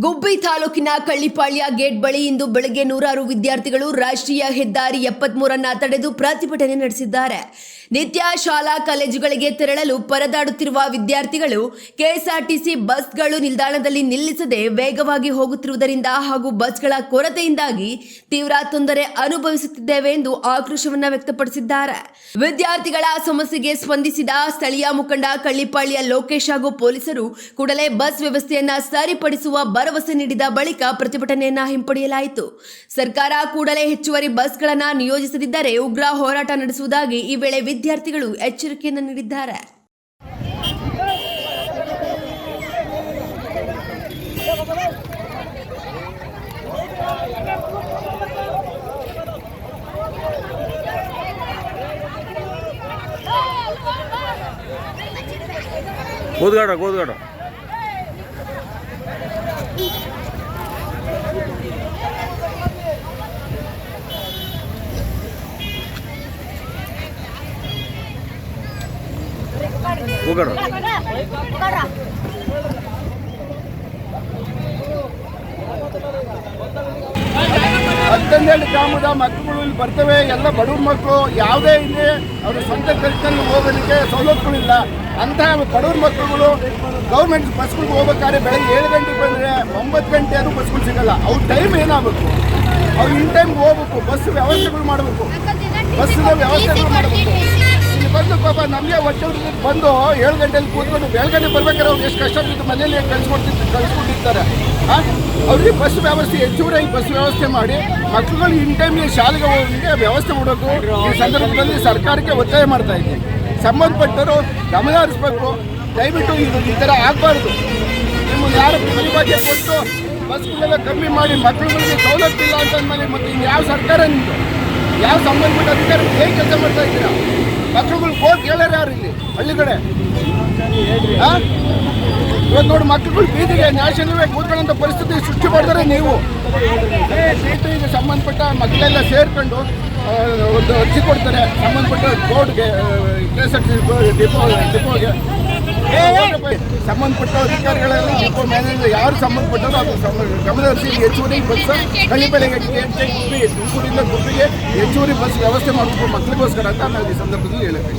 ಗುಬ್ಬಿ ತಾಲೂಕಿನ ಕಳ್ಳಿಪಾಳ್ಯ ಗೇಟ್ ಬಳಿ ಇಂದು ಬೆಳಗ್ಗೆ ನೂರಾರು ವಿದ್ಯಾರ್ಥಿಗಳು ರಾಷ್ಟ್ರೀಯ ಹೆದ್ದಾರಿ 73 ತಡೆದು ಪ್ರತಿಭಟನೆ ನಡೆಸಿದ್ದಾರೆ. ನಿತ್ಯ ಶಾಲಾ ಕಾಲೇಜುಗಳಿಗೆ ತೆರಳಲು ಪರದಾಡುತ್ತಿರುವ ವಿದ್ಯಾರ್ಥಿಗಳು ಕೆಎಸ್ಆರ್ಟಿಸಿ ಬಸ್ಗಳು ನಿಲ್ದಾಣದಲ್ಲಿ ನಿಲ್ಲಿಸದೆ ವೇಗವಾಗಿ ಹೋಗುತ್ತಿರುವುದರಿಂದ ಹಾಗೂ ಬಸ್ಗಳ ಕೊರತೆಯಿಂದಾಗಿ ತೀವ್ರ ತೊಂದರೆ ಅನುಭವಿಸುತ್ತಿದ್ದೇವೆ ಎಂದು ಆಕ್ರೋಶವನ್ನು ವ್ಯಕ್ತಪಡಿಸಿದ್ದಾರೆ. ವಿದ್ಯಾರ್ಥಿಗಳ ಸಮಸ್ಯೆಗೆ ಸ್ಪಂದಿಸಿದ ಸ್ಥಳೀಯ ಮುಖಂಡ ಕಳ್ಳಿಪಾಳ್ಯ ಲೋಕೇಶ್ ಹಾಗೂ ಪೊಲೀಸರು ಕೂಡಲೇ ಬಸ್ ವ್ಯವಸ್ಥೆಯನ್ನ ಸರಿಪಡಿಸುವ ಭರವಸೆ ನೀಡಿದ ಬಳಿಕ ಪ್ರತಿಭಟನೆಯನ್ನ ಹಿಂಪಡೆಯಲಾಯಿತು. ಸರ್ಕಾರ ಕೂಡಲೇ ಹೆಚ್ಚುವರಿ ಬಸ್ಗಳನ್ನು ನಿಯೋಜಿಸದಿದ್ದರೆ ಉಗ್ರ ಹೋರಾಟ ನಡೆಸುವುದಾಗಿ ಈ ವೇಳೆ ವಿದ್ಯಾರ್ಥಿಗಳು ಎಚ್ಚರಿಕೆಯನ್ನು ನೀಡಿದ್ದಾರೆ. ಕೂತ್ಗಾಡ ಹತ್ತೊಂದೆರಡು ಗ್ರಾಮದ ಮಕ್ಕಳು ಇಲ್ಲಿ ಬರ್ತವೆ. ಎಲ್ಲ ಬಡವ್ರ ಮಕ್ಕಳು, ಯಾವುದೇ ಇಲ್ಲಿ ಅವರು ಸ್ವಂತ ಖರ್ಚಲ್ಲಿ ಹೋಗೋದಕ್ಕೆ ಸವಲತ್ತುಗಳಿಲ್ಲ. ಅಂತಹ ಬಡವ್ರ ಮಕ್ಕಳುಗಳು ಗೌರ್ಮೆಂಟ್ ಬಸ್ಗಳಿಗೆ ಹೋಗ್ಬೇಕಾದ್ರೆ ಬೆಳಗ್ಗೆ 7 ಗಂಟೆಗೆ ಬಂದರೆ 9 ಗಂಟೆ ಆದರೂ ಬಸ್ಗಳು ಸಿಗಲ್ಲ. ಅವ್ರ ಟೈಮ್ ಏನಾಗಬೇಕು, ಅವ್ರು ಇನ್ ಟೈಮ್ಗೆ ಹೋಗ್ಬೇಕು. ಬಸ್ ವ್ಯವಸ್ಥೆಗಳು ಮಾಡಬೇಕು, ಬಸ್ಸಿನ ವ್ಯವಸ್ಥೆಗಳು ಮಾಡಬೇಕು. ಇಲ್ಲಿ ಬಂದು ಪಾಪ ನಮಗೆ ವರ್ಷಕ್ಕೆ ಬಂದು 7 ಗಂಟೆಯಲ್ಲಿ ಕೂತ್ಕೊಂಡು ಬೆಳಗ್ಗೆ ಬರ್ಬೇಕಾದ್ರೆ ಅವ್ರು ಎಷ್ಟು ಕಷ್ಟ ಬಿದ್ದು ಮನೇಲಿ ಕಳಿಸ್ಕೊಟ್ಟಿರ್ತಾರೆ. ಅವ್ರಿಗೆ ಬಸ್ ವ್ಯವಸ್ಥೆ, ಹೆಚ್ಚುವರಿ ಬಸ್ ವ್ಯವಸ್ಥೆ ಮಾಡಿ ಮಕ್ಕಳುಗಳು ಇನ್ ಟೈಮ್ಗೆ ಶಾಲೆಗೆ ಹೋಗೋಕ್ಕೆ ವ್ಯವಸ್ಥೆ ಮಾಡೋದು ಈ ಸಂದರ್ಭದಲ್ಲಿ ಸರ್ಕಾರಕ್ಕೆ ಒತ್ತಾಯ ಮಾಡ್ತಾ ಇದ್ದೀವಿ. ಸಂಬಂಧಪಟ್ಟವರು ಗಮನ ಹರಿಸ್ಬೇಕು. ದಯವಿಟ್ಟು ಈ ಥರ ಆಗಬಾರ್ದು. ನಿಮ್ಮನ್ನು ಯಾರು ಪ್ರತಿಭಾಗ್ಯ ಕೊಟ್ಟು ಬಸ್ಗಳೆಲ್ಲ ಕಮ್ಮಿ ಮಾಡಿ ಮಕ್ಕಳುಗಳಿಗೆ ಸವಲತ್ತಿಲ್ಲ ಅಂತಂದ್ಮೇಲೆ ಮತ್ತೆ ಇನ್ನು ಯಾವ ಸರ್ಕಾರ ನಿಮ್ಮದು, ಯಾವ ಸಂಬಂಧಪಟ್ಟ ಅಧಿಕಾರಿ ಹೇಗೆ ಕೆಲಸ ಮಾಡ್ತಾ ಇದ್ದೀರಾ? ಮಕ್ಕಳುಗಳು ಹೋಗಿ ಕೇಳೋರು ಯಾರು ಇಲ್ಲಿ ಹಳ್ಳಿ ಕಡೆ? ಇವತ್ತು ನೋಡಿ ಮಕ್ಕಳುಗಳು ಬೀದಿಗೆ ನ್ಯಾಷನಲ್ವೇ ಕೂತ್ಕೊಳ್ಳೋಂಥ ಪರಿಸ್ಥಿತಿ ಸೃಷ್ಟಿ ಮಾಡಿದರೆ ನೀವು. ಈಗ ಸಂಬಂಧಪಟ್ಟ ಮಕ್ಕಳೆಲ್ಲ ಸೇರ್ಕೊಂಡು ಒಂದು ಅರ್ಜಿ ಕೊಡ್ತಾರೆ ಸಂಬಂಧಪಟ್ಟ ಬೋರ್ಡ್ಗೆ, ಕೆಎಸ್ಆರ್ಟಿಸಿ ಡಿಪೋಗೆ. ಸಂಬಂಧಪಟ್ಟ ಅಧಿಕಾರಿಗಳೆಲ್ಲ ಡಿಪೋ ಮ್ಯಾನೇಜರ್ ಯಾರು ಸಂಬಂಧಪಟ್ಟರು ಅದು ಗಮನಹರಿಸಿ ಹೆಚ್ಚುವರಿ ಬಸ್ ಕಳ್ಳಿಪಾಳ್ಯ ಗುಬ್ಬಿಯಿಂದ ಗುಬ್ಬಿಗೆ ಹೆಚ್ಚುವರಿ ಬಸ್ ವ್ಯವಸ್ಥೆ ಮಾಡಬೇಕು ಮಕ್ಕಳಿಗೋಸ್ಕರ ಅಂತ ನಾವು ಈ ಸಂದರ್ಭದಲ್ಲಿ ಹೇಳ್ತೀವಿ.